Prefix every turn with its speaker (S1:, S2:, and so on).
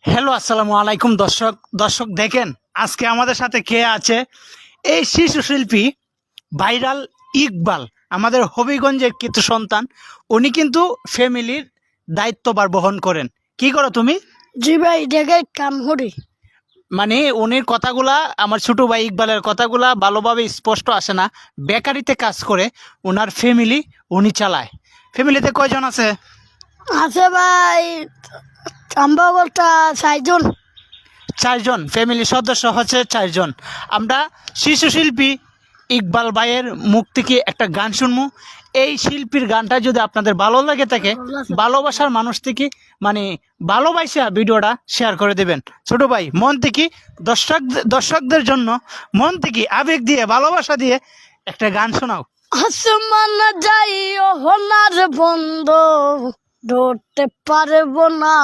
S1: Hello, আসসালামু আলাইকুম দর্শক। দেখেন আজকে আমাদের সাথে কে আছে। এই শিশু শিল্পী ভাইরাল ইকবাল, আমাদের হবিগঞ্জের কিন্তু সন্তান। উনি কিন্তু ফ্যামিলির দায়িত্বভার বহন করেন। কি করো তুমি?
S2: জি ভাই, জায়গায় কাম করি।
S1: মানে উনির কথাগুলা, আমার ছোট ভাই ইকবালের কথাগুলা ভালোভাবে স্পষ্ট আসে না। বেকারিতে কাজ করে ওনার ফ্যামিলি উনি চালায়। ফ্যামিলিতে কয়জন আছে?
S2: আছে ভাই, আমরা বলতে 4 জন।
S1: 4 জন ফ্যামিলি সদস্য হচ্ছে 4 জন। আমরা শিশু শিল্পী ইকবাল ভাইয়ের মুখ থেকে একটা গান শুনবো। এই শিল্পীর গানটা যদি আপনাদের ভালো লাগে থাকে, ভালোবাসার মানুষ থেকে মানে ভালোবাসা ভিডিওটা শেয়ার করে দেবেন। ছোট ভাই মন থেকে দর্শকদের জন্য মন থেকে আবেগ দিয়ে ভালোবাসা দিয়ে একটা গান শোনাও।
S2: আসমান যাই ওনার বন্ধ ধরতে পারবো না।